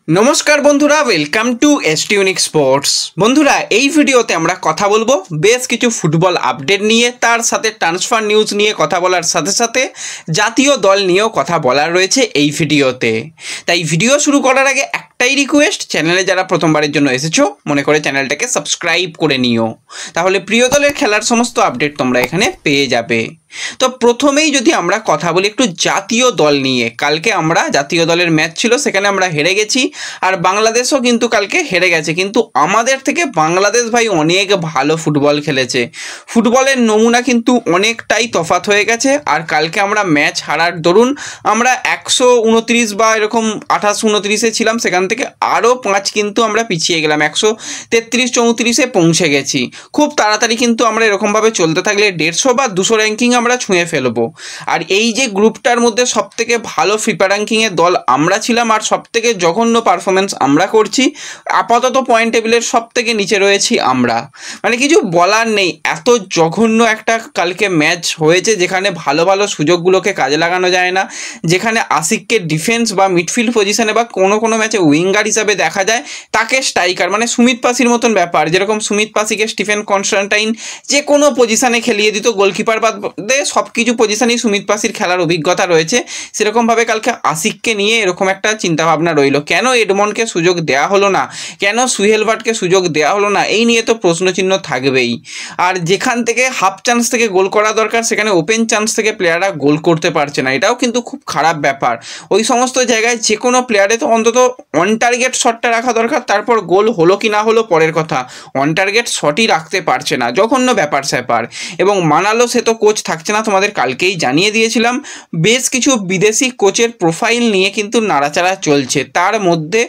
নমস্কার বন্ধুরা, welcome to এসটিউনিক sports. বন্ধুরা, এই ভিডিওতে আমরা কথা বলবো বেশ কিছু ফুটবল আপডেট নিয়ে, তার সাথে ট্রান্সফার নিউজ নিয়ে কথা বলার সাথে সাথে জাতীয় দল নিয়েও কথা বলার রয়েছে এই ভিডিওতে। তাই ভিডিও শুরু করার আগে একটাই রিকোয়েস্ট, চ্যানেলে যারা প্রথমবারের জন্য এসেছো মনে করে চ্যানেলটাকে সাবস্ক্রাইব করে নিও, তাহলে প্রিয় দলের খেলার সমস্ত আপডেট তোমরা এখানে পেয়ে যাবে। তো প্রথমেই যদি আমরা কথা বলি একটু জাতীয় দল নিয়ে, কালকে আমরা জাতীয় দলের ম্যাচ ছিল, সেখানে আমরা হেরে গেছি, আর বাংলাদেশও কিন্তু কালকে হেরে গেছে। কিন্তু আমাদের থেকে বাংলাদেশ ভাই অনেক ভালো ফুটবল খেলেছে, ফুটবলের নমুনা কিন্তু অনেকটাই তফাৎ হয়ে গেছে। আর কালকে আমরা ম্যাচ হারার দরুন আমরা 129 বা এরকম 28-29-এ ছিলাম, সেখান থেকে আরও 5 কিন্তু আমরা পিছিয়ে গেলাম, 133-34-এ পৌঁছে গেছি। খুব তাড়াতাড়ি কিন্তু আমরা এরকমভাবে চলতে থাকলে 150 বা 200 র্যাঙ্কিং আমরা ছুঁয়ে ফেলবো। আর এই যে গ্রুপটার মধ্যে সবথেকে ভালো ফিফা র্যাঙ্কিংয়ের দল আমরা ছিলাম, আর সবথেকে জঘন্য পারফরমেন্স আমরা করছি। আপাতত পয়েন্ট টেবিলের সবথেকে নিচে রয়েছি আমরা, মানে কিছু বলার নেই। এত জঘন্য একটা কালকে ম্যাচ হয়েছে, যেখানে ভালো ভালো সুযোগগুলোকে কাজে লাগানো যায় না, যেখানে আশিককে ডিফেন্স বা মিডফিল্ড পজিশনে বা কোনো কোনো ম্যাচে উইঙ্গার হিসাবে দেখা যায়, তাকে স্ট্রাইকার, মানে সুমিত পাসির মতন ব্যাপার। যেরকম সুমিত পাসিকে স্টিফেন কনস্টান্টাইন যে কোনো পজিশনে খেলিয়ে দিত, গোলকিপার বাদে সব কিছু পজিশনেই সুমিত পাসির খেলার অভিজ্ঞতা রয়েছে, সেরকমভাবে কালকে আশিককে নিয়ে এরকম একটা চিন্তাভাবনা রইল। কেন এডমন্ডকে সুযোগ দেওয়া হলো না, কেন সুহেল ভাটকে সুযোগ দেওয়া হলো না, এই নিয়ে তো প্রশ্নচিহ্ন থাকবেই। আর যেখান থেকে হাফ চান্স থেকে গোল করা দরকার, সেখানে ওপেন চান্স থেকে প্লেয়াররা গোল করতে পারছে না, এটাও কিন্তু খুব খারাপ ব্যাপার। ওই সমস্ত জায়গায় যে কোনো প্লেয়ারে তো অন্তত অন টার্গেট শটটা রাখা দরকার, তারপর গোল হলো কি না হলো পরের কথা, অন টার্গেট শটই রাখতে পারছে না, জঘন্য ব্যাপার স্যাপার। এবং মানালো, সে তো কোচ থাকছে না, তোমাদের কালকেই জানিয়ে দিয়েছিলাম। বেশ কিছু বিদেশি কোচের প্রোফাইল নিয়ে কিন্তু নাড়াচাড়া চলছে, তার মধ্যে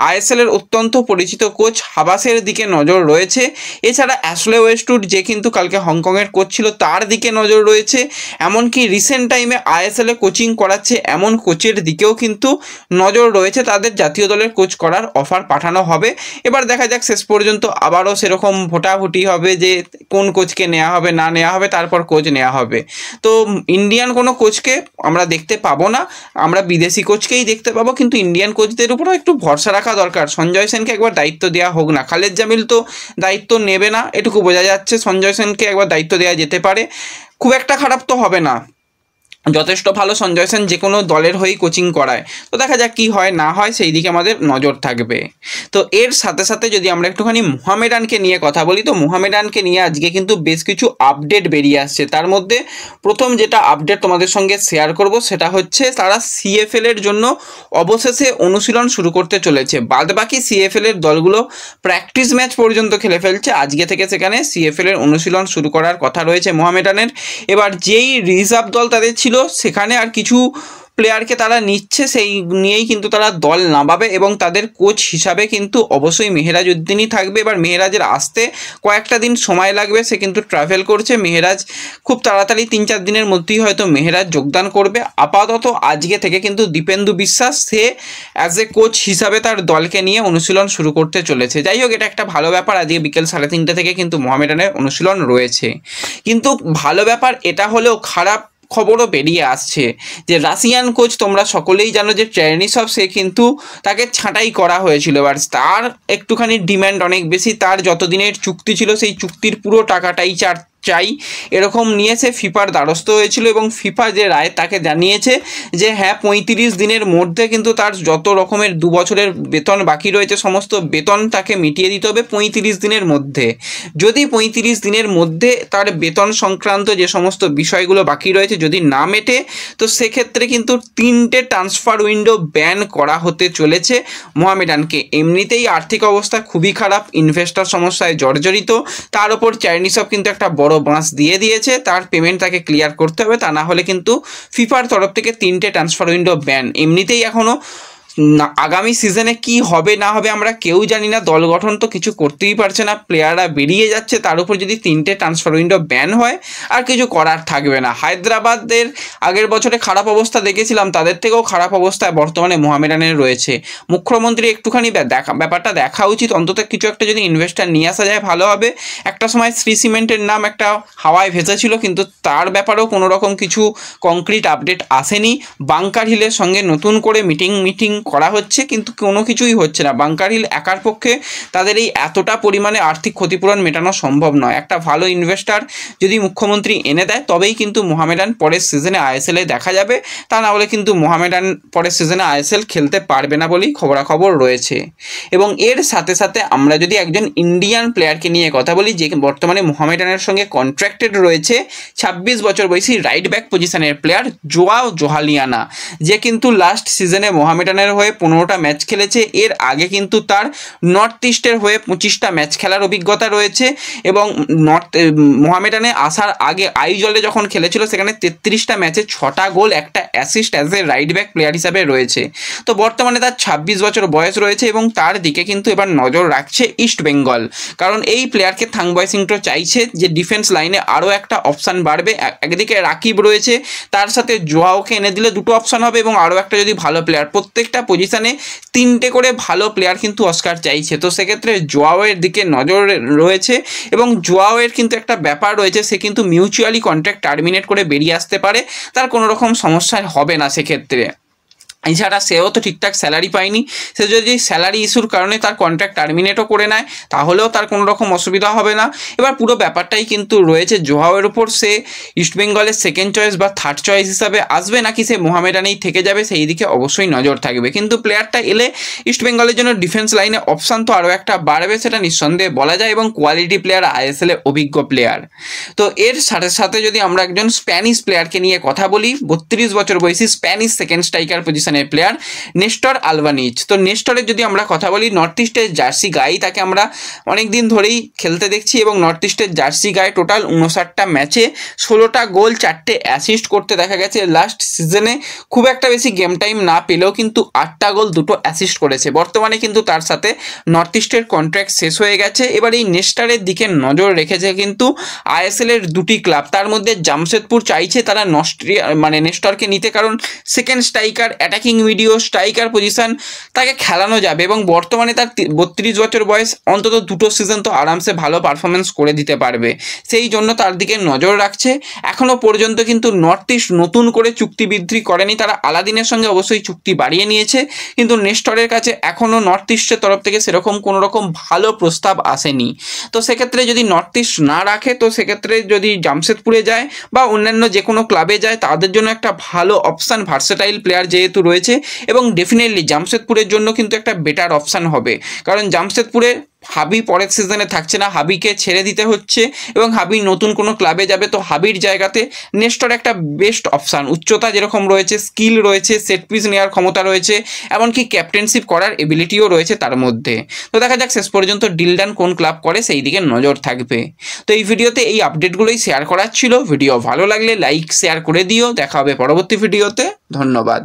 আইএসএলের অত্যন্ত পরিচিত কোচ হাবাসের দিকে নজর রয়েছে। এছাড়া অ্যাশলে ওয়েস্টউড, যে কিন্তু কালকে হংকংয়ের কোচ ছিল, তার দিকে নজর রয়েছে। এমনকি রিসেন্ট টাইমে আইএসএলে কোচিং করাচ্ছে এমন কোচের দিকেও কিন্তু নজর রয়েছে, তাদের জাতীয় দলের কোচ করার অফার পাঠানো হবে। এবার দেখা যাক শেষ পর্যন্ত আবারও সেরকম ভোটাভুটি হবে যে কোন কোচকে নেওয়া হবে না নেওয়া হবে, তারপর কোচ নেওয়া হবে। তো ইন্ডিয়ান কোনো কোচকে আমরা দেখতে পাবো না, আমরা বিদেশি কোচকেই দেখতে পাবো। কিন্তু ইন্ডিয়ান কোচদের উপরও একটু ভরসা রাখা দরকার। সঞ্জয় সেনকে একবার দায়িত্ব দেওয়া হোক না, খালেদ জামিল তো দায়িত্ব নেবে না এটুকু বোঝা যাচ্ছে, সঞ্জয় সেনকে একবার দায়িত্ব দেওয়া যেতে পারে, খুব একটা খারাপ তো হবে না, যথেষ্ট ভালো সঞ্জয় সেন যে কোনো দলের হয়েই কোচিং করায়। তো দেখা যাক কী হয় না হয়, সেই দিকে আমাদের নজর থাকবে। তো এর সাথে সাথে যদি আমরা একটুখানি মোহামেডানকে নিয়ে কথা বলি, তো মোহামেডানকে নিয়ে আজকে কিন্তু বেশ কিছু আপডেট বেরিয়ে আসছে। তার মধ্যে প্রথম যেটা আপডেট তোমাদের সঙ্গে শেয়ার করব, সেটা হচ্ছে তারা সিএফএল এর জন্য অবশেষে অনুশীলন শুরু করতে চলেছে। বাদবাকি সিএফএল এর দলগুলো প্র্যাকটিস ম্যাচ পর্যন্ত খেলে ফেলছে, আজকে থেকে সেখানে সিএফএল এর অনুশীলন শুরু করার কথা রয়েছে মোহামেডানের। এবার যেই রিজার্ভ দল তাদের ছিল, সেখানে আর কিছু প্লেয়ারকে তারা নিচ্ছে, সেই নিয়েই কিন্তু তারা দল নামাবে, এবং তাদের কোচ হিসাবে কিন্তু অবশ্যই মেহরাজ উদ্দিনই থাকবে। এবার মেহরাজের আসতে কয়েকটা দিন সময় লাগবে, সে কিন্তু ট্রাভেল করছে। মেহরাজ খুব তাড়াতাড়ি 3-4 দিনের মধ্যেই হয়তো মেহরাজ যোগদান করবে। আপাতত আজকে থেকে কিন্তু দীপেন্দু বিশ্বাস সে অ্যাজ এ কোচ হিসাবে তার দলকে নিয়ে অনুশীলন শুরু করতে চলেছে। যাই হোক, এটা একটা ভালো ব্যাপার। আজকে বিকেল 3:30 থেকে কিন্তু মোহামেডানের অনুশীলন রয়েছে। কিন্তু ভালো ব্যাপার এটা হলেও খারাপ খবরও বেরিয়ে আসছে যে রাশিয়ান কোচ, তোমরা সকলেই জানো যে চেরনিসভ, সে কিন্তু তাকে ছাঁটাই করা হয়েছিল। এবার তার একটুখানি ডিম্যান্ড অনেক বেশি, তার যতদিনের চুক্তি ছিল সেই চুক্তির পুরো টাকাটাই চাই, এরকম নিয়ে সে ফিফার দ্বারস্থ হয়েছিল, এবং ফিফা যে রায় তাকে জানিয়েছে যে হ্যাঁ 35 দিনের মধ্যে কিন্তু তার যত রকমের 2 বছরের বেতন বাকি রয়েছে সমস্ত বেতন তাকে মিটিয়ে দিতে হবে 35 দিনের মধ্যে। যদি 35 দিনের মধ্যে তার বেতন সংক্রান্ত যে সমস্ত বিষয়গুলো বাকি রয়েছে যদি না মেটে, তো সেক্ষেত্রে কিন্তু 3টে ট্রান্সফার উইন্ডো ব্যান করা হতে চলেছে মোহামেডানকে। এমনিতেই আর্থিক অবস্থা খুবই খারাপ, ইনভেস্টর সমস্যায় জর্জরিত, তার ওপর চেরনিসভ কিন্তু একটা বড় বাঁশ দিয়ে দিয়েছে, তার পেমেন্ট তাকে ক্লিয়ার করতে হবে, তা না হলে কিন্তু ফিফার তরফ থেকে 3টে ট্রান্সফার উইন্ডো ব্যান। এমনিতেই এখনও আগামী সিজনে কি হবে না হবে আমরা কেউ জানি না, দল গঠন তো কিছু করতেই পারছে না, প্লেয়াররা বেরিয়ে যাচ্ছে, তার উপর যদি 3টে ট্রান্সফার উইন্ডো ব্যান হয় আর কিছু করার থাকবে না। হায়দ্রাবাদের আগের বছরে খারাপ অবস্থা দেখেছিলাম, তাদের থেকেও খারাপ অবস্থায় বর্তমানে মোহামেডানের রয়েছে। মুখ্যমন্ত্রী একটুখানি ব্যাপারটা দেখা উচিত, অন্তত কিছু একটা যদি ইনভেস্টার নিয়ে আসা যায় ভালো হবে। একটা সময় শ্রী সিমেন্টের নাম একটা হাওয়ায় ভেসেছিল, কিন্তু তার ব্যাপারেও কোনো রকম কিছু কংক্রিট আপডেট আসেনি। বাংকার হিলের সঙ্গে নতুন করে মিটিং করা হচ্ছে, কিন্তু কোনো কিছুই হচ্ছে না। বাঙ্কার হিল একার পক্ষে তাদের এই এতটা পরিমাণে আর্থিক ক্ষতিপূরণ মেটানো সম্ভব নয়। একটা ভালো ইনভেস্টার যদি মুখ্যমন্ত্রী এনে দেয় তবেই কিন্তু মোহামেডান পরের সিজনে আইএসএলে দেখা যাবে, তা না হলে কিন্তু মোহামেডান পরের সিজনে আইএসএল খেলতে পারবে না বলেই খবরাখবর রয়েছে। এবং এর সাথে সাথে আমরা যদি একজন ইন্ডিয়ান প্লেয়ারকে নিয়ে কথা বলি যে বর্তমানে মোহামেডানের সঙ্গে কন্ট্রাক্টেড রয়েছে, 26 বছর বয়সী রাইট ব্যাক পজিশনের প্লেয়ার জোয়াও জোহালিয়ানা, যে কিন্তু লাস্ট সিজনে মোহামেডানের হয়ে 15টা ম্যাচ খেলেছে। এর আগে কিন্তু তার নর্থ ইস্টের হয়ে 25টা ম্যাচ খেলার অভিজ্ঞতা রয়েছে এবং মোহামেডানে আসার আগে আইজলে যখন খেলেছিল সেখানে 33টা ম্যাচে 6টা গোল, একটা assist as a right back player হিসাবে রয়েছে। তো বর্তমানে তার 26 বছর বয়স রয়েছে এবং তার দিকে কিন্তু এবার নজর রাখছে ইস্ট বেঙ্গল, কারণ এই প্লেয়ারকে থাংবয় সিংটো চাইছে যে ডিফেন্স লাইনে আরও একটা অপশান বাড়বে। একদিকে রাকিব রয়েছে, তার সাথে জোয়াওকে এনে দিলে দুটো অপশান হবে এবং আরও একটা যদি ভালো প্লেয়ার, প্রত্যেকটা পজিশানে 3টে করে ভালো প্লেয়ার কিন্তু অস্কার চাইছে। তো সেক্ষেত্রে জোয়াওয়ের দিকে নজর রয়েছে এবং জোয়াওয়ের কিন্তু একটা ব্যাপার রয়েছে, সে কিন্তু মিউচুয়ালি কন্ট্রাক্ট টার্মিনেট করে বেরিয়ে আসতে পারে, তার কোনো রকম সমস্যা হবে না সেক্ষেত্রে। এছাড়া সেও তো ঠিকঠাক স্যালারি পায়নি, সে যদি স্যালারি ইস্যুর কারণে তার কন্ট্রাক্ট টার্মিনেটও করে নেয় তাহলেও তার কোনো রকম অসুবিধা হবে না। এবার পুরো ব্যাপারটাই কিন্তু রয়েছে জোহাওয়ের উপর, সে ইস্টবেঙ্গলের সেকেন্ড চয়েস বা থার্ড চয়েস হিসাবে আসবে নাকি সে মোহামেডানেই থেকে যাবে, সেই দিকে অবশ্যই নজর থাকবে। কিন্তু প্লেয়ারটা এলে ইস্টবেঙ্গলের জন্য ডিফেন্স লাইনে অপশান তো আরও একটা বাড়বে, সেটা নিঃসন্দেহে বলা যায়, এবং কোয়ালিটি প্লেয়ার, আইএসএলে অভিজ্ঞ প্লেয়ার। তো এর সাথে সাথে যদি আমরা একজন স্প্যানিশ প্লেয়ারকে নিয়ে কথা বলি, 32 বছর বয়সী স্প্যানিশ সেকেন্ড স্ট্রাইকার পজিশনের প্লেয়ার নেস্টর আলভানিজ। তো নেস্টরের যদি আমরা কথা বলি, নর্থ ইস্টের জার্সি গায়ে তাকে আমরা অনেক দিন ধরেই খেলতে দেখছি এবং নর্থ ইস্টের জার্সি গায়ে টোটাল 59টা ম্যাচে 16টা গোল, 4টে অ্যাসিস্ট করতে দেখা গেছে। লাস্ট সিজনে খুব একটা বেশি গেম টাইম না পেলেও কিন্তু 8টা গোল, 2টো অ্যাসিস্ট করেছে। বর্তমানে কিন্তু তার সাথে নর্থ ইস্টের কন্ট্রাক্ট শেষ হয়ে গেছে। এবার এই নেস্টারের দিকে নজর রেখেছে কিন্তু আইএসএলের দুটি ক্লাব, তার মধ্যে জামশেদপুর চাইছে তারা নেস্টরকে নিতে, কারণ সেকেন্ড স্ট্রাইকার, অ্যাটাকিং মিডিও স্ট্রাইকার পজিশন তাকে খেলানো যাবে এবং বর্তমানে তার 32 বছর বয়স, অন্তত 2টো সিজন তো আরামসে ভালো পারফরমেন্স করে দিতে পারবে, সেই জন্য তার দিকে নজর রাখছে। এখনও পর্যন্ত কিন্তু নর্থ ইস্ট নতুন করে চুক্তি বৃদ্ধি করেনি, তারা আলাদিনের সঙ্গে অবশ্যই চুক্তি বাড়িয়ে নিয়েছে, কিন্তু নেস্টরের কাছে এখনও নর্থ ইস্টের তরফ থেকে সেরকম কোনো রকম ভালো প্রস্তাব আসেনি। তো সেক্ষেত্রে যদি নর্থ ইস্ট না রাখে, তো সেক্ষেত্রে যদি জামশেদপুরে যায় বা অন্যান্য যে কোনো ক্লাবে যায়, তাদের জন্য একটা ভালো অপশান, ভার্সেটাইল প্লেয়ার যেহেতু রয়েছে, এবং ডেফিনেটলি জামশেদপুরের জন্য কিন্তু একটা বেটার অপশান হবে, কারণ জামশেদপুরে হাবি পরের সিজনে থাকছে না, হাবিকে ছেড়ে দিতে হচ্ছে এবং হাবি নতুন কোনো ক্লাবে যাবে। তো হাবির জায়গাতে নেস্টর একটা বেস্ট অপশান, উচ্চতা যেরকম রয়েছে, স্কিল রয়েছে, সেট পিস নেওয়ার ক্ষমতা রয়েছে, এমনকি ক্যাপ্টেনশিপ করার এবিলিটিও রয়েছে তার মধ্যে। তো দেখা যাক শেষ পর্যন্ত ডিল ডান কোন ক্লাব করে, সেই দিকে নজর থাকবে। তো এই ভিডিওতে এই আপডেটগুলোই শেয়ার করার ছিল। ভিডিও ভালো লাগলে লাইক শেয়ার করে দিও। দেখা হবে পরবর্তী ভিডিওতে। ধন্যবাদ।